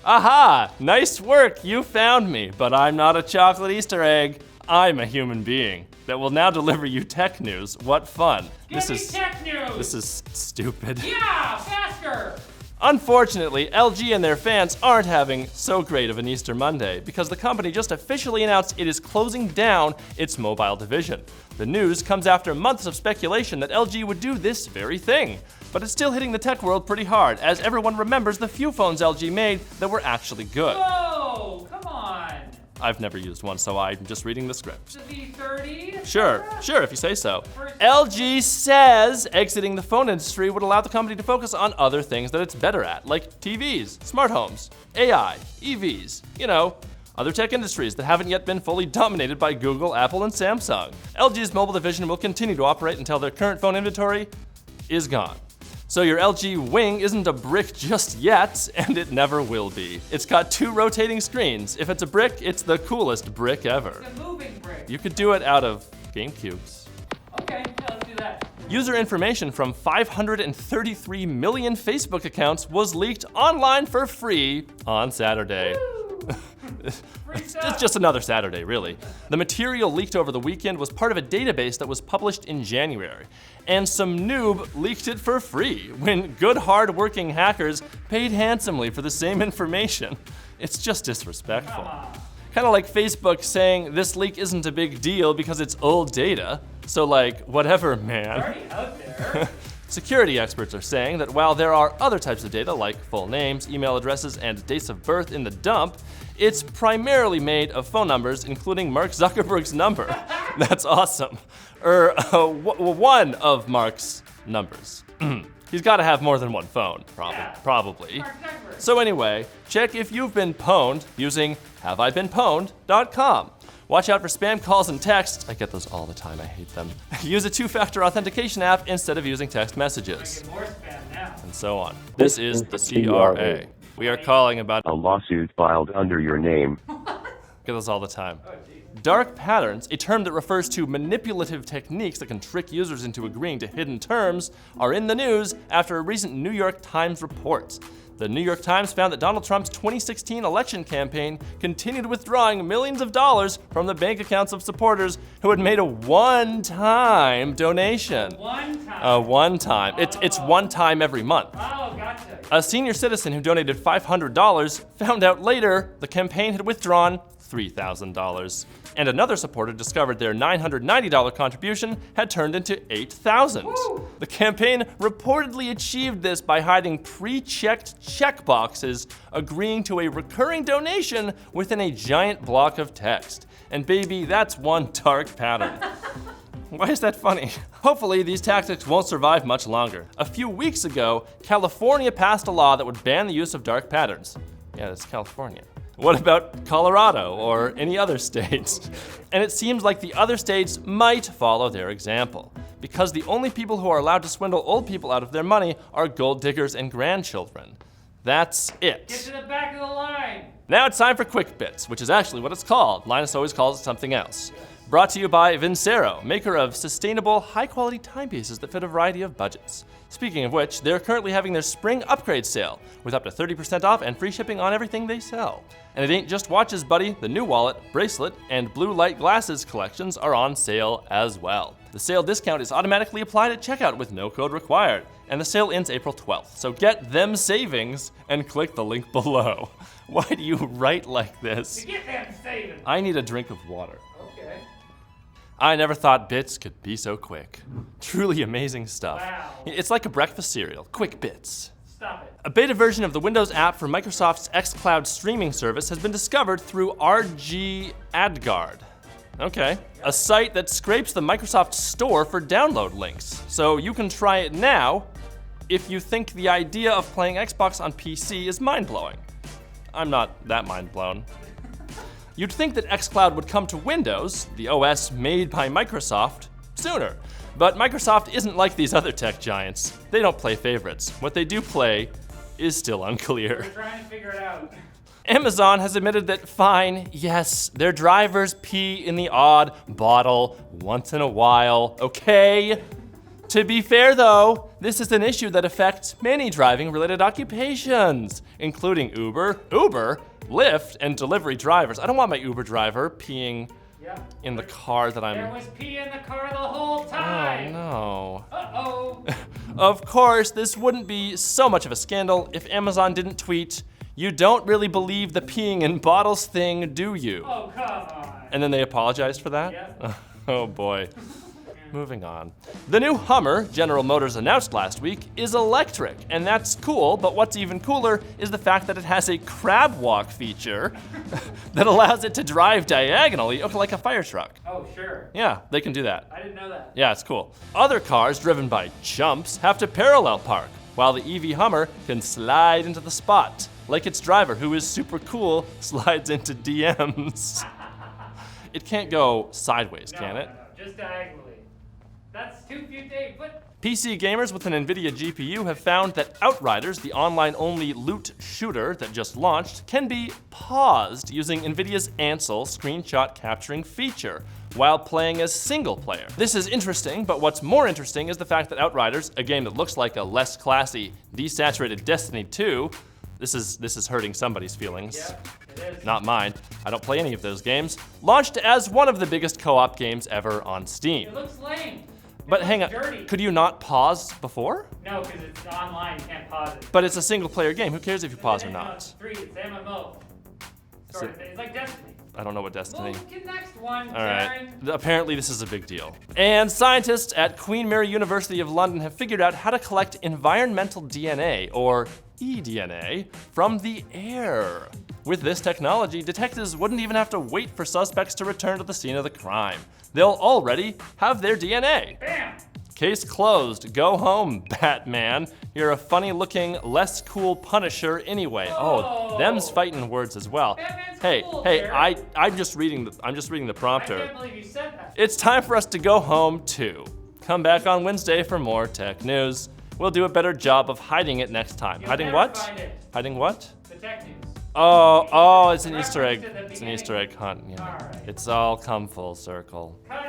Aha! Nice work, you found me, but I'm not a chocolate Easter egg. I'm a human being that will now deliver you tech news. What fun. Give me tech news! This is stupid. Yeah, faster! Unfortunately, LG and their fans aren't having so great of an Easter Monday because the company just officially announced it is closing down its mobile division. The news comes after months of speculation that LG would do this very thing. But it's still hitting the tech world pretty hard, as everyone remembers the few phones LG made that were actually good. Whoa, come on! I've never used one, so I'm just reading the script. The V30? Sure, if you say so. LG says exiting the phone industry would allow the company to focus on other things that it's better at, like TVs, smart homes, AI, EVs, other tech industries that haven't yet been fully dominated by Google, Apple, and Samsung. LG's mobile division will continue to operate until their current phone inventory is gone. So your LG Wing isn't a brick just yet, and it never will be. It's got 2 rotating screens. If it's a brick, it's the coolest brick ever. It's a moving brick. You could do it out of GameCubes. Okay, yeah, let's do that. User information from 533 million Facebook accounts was leaked online for free on Saturday. It's just another Saturday, really. The material leaked over the weekend was part of a database that was published in January. And some noob leaked it for free when good, hard-working hackers paid handsomely for the same information. It's just disrespectful. Kind of like Facebook saying this leak isn't a big deal because it's old data. So whatever, man. Already out there. Security experts are saying that while there are other types of data like full names, email addresses, and dates of birth in the dump, it's primarily made of phone numbers, including Mark Zuckerberg's number. That's awesome. One of Mark's numbers. He's got to have more than one phone, probably. So anyway, check if you've been pwned using haveibeenpwned.com. Watch out for spam calls and texts. I get those all the time, I hate them. Use a 2-factor authentication app instead of using text messages. More spam now. And so on. This is the CRA. We are calling about a lawsuit filed under your name. Get those all the time. Daaark Paaatternss, a term that refers to manipulative techniques that can trick users into agreeing to hidden terms, are in the news after a recent New York Times report. The New York Times found that Donald Trump's 2016 election campaign continued withdrawing millions of dollars from the bank accounts of supporters who had made a one-time donation. One time. It's one time every month. Oh, gotcha. A senior citizen who donated $500 found out later the campaign had withdrawn $3,000. And another supporter discovered their $990 contribution had turned into $8,000. The campaign reportedly achieved this by hiding pre-checked checkboxes, agreeing to a recurring donation within a giant block of text. And baby, that's one dark pattern. Why is that funny? Hopefully, these tactics won't survive much longer. A few weeks ago, California passed a law that would ban the use of dark patterns. Yeah, that's California. What about Colorado or any other states? And it seems like the other states might follow their example, because the only people who are allowed to swindle old people out of their money are gold diggers and grandchildren. That's it. Get to the back of the line. Now it's time for Quick Bits, which is actually what it's called. Linus always calls it something else. Brought to you by Vincero, maker of sustainable, high-quality timepieces that fit a variety of budgets. Speaking of which, they're currently having their spring upgrade sale, with up to 30% off and free shipping on everything they sell. And it ain't just watches, buddy. The new wallet, bracelet, and blue light glasses collections are on sale as well. The sale discount is automatically applied at checkout with no code required, and the sale ends April 12th. So get them savings and click the link below. Why do you write like this? To get them savings. I need a drink of water. Okay. I never thought bits could be so quick. Truly amazing stuff. Wow. It's like a breakfast cereal, Quick Bits. Stop it. A beta version of the Windows app for Microsoft's xCloud streaming service has been discovered through RGAdGuard. Okay. A site that scrapes the Microsoft Store for download links. So you can try it now if you think the idea of playing Xbox on PC is mind-blowing. I'm not that mind-blown. You'd think that xCloud would come to Windows, the OS made by Microsoft, sooner. But Microsoft isn't like these other tech giants. They don't play favorites. What they do play is still unclear. We're trying to figure it out. Amazon has admitted that fine, yes, their drivers pee in the odd bottle once in a while, okay? To be fair though, this is an issue that affects many driving-related occupations, including Uber, Lyft, and delivery drivers. I don't want my Uber driver peeing in the car that I'm... There was pee in the car the whole time. Oh, no. Uh-oh. Of course, this wouldn't be so much of a scandal if Amazon didn't tweet, "You don't really believe the peeing in bottles thing, do you?" Oh, come on. And then they apologized for that? Yep. Oh boy. Moving on. The new Hummer, General Motors announced last week, is electric, and that's cool, but what's even cooler is the fact that it has a crab walk feature that allows it to drive diagonally, okay, like a fire truck. Oh, sure. Yeah, they can do that. I didn't know that. Yeah, it's cool. Other cars driven by chumps have to parallel park, while the EV Hummer can slide into the spot, like its driver, who is super cool, slides into DMs. It can't go sideways, can it? No, just diagonally. That's too few days, but... PC gamers with an Nvidia GPU have found that Outriders, the online-only loot shooter that just launched, can be paused using Nvidia's Ansel screenshot capturing feature while playing as single player. This is interesting, but what's more interesting is the fact that Outriders, a game that looks like a less classy, desaturated Destiny 2, this is hurting somebody's feelings. Yeah, it is. Not mine. I don't play any of those games. Launched as one of the biggest co-op games ever on Steam. It looks lame. But hang on, dirty. could you not pause before? No, because it's online, you can't pause it. But it's a single player game, who cares if you pause or No, not? it's free, it's MMO. Sort of thing. It's like Destiny. I don't know what Destiny. Well, get next one, All right, Darren. apparently this is a big deal. And scientists at Queen Mary University of London have figured out how to collect environmental DNA, or eDNA, from the air. With this technology, detectives wouldn't even have to wait for suspects to return to the scene of the crime. They'll already have their DNA. Bam! Case closed. Go home, Batman. You're a funny-looking, less cool Punisher anyway. Oh, them's fighting words as well. Batman's Hey, cool, hey, Jared. I'm just reading the I prompter. can't believe you said that. It's time for us to go home too. Come back on Wednesday for more tech news. We'll do a better job of hiding it next time. You'll Hiding never what? find it. Hiding what? The tech news. Oh, it's an Reference Easter egg. to the It's an beginning. Easter egg hunt. Yeah. All right. It's all come full circle. Cut.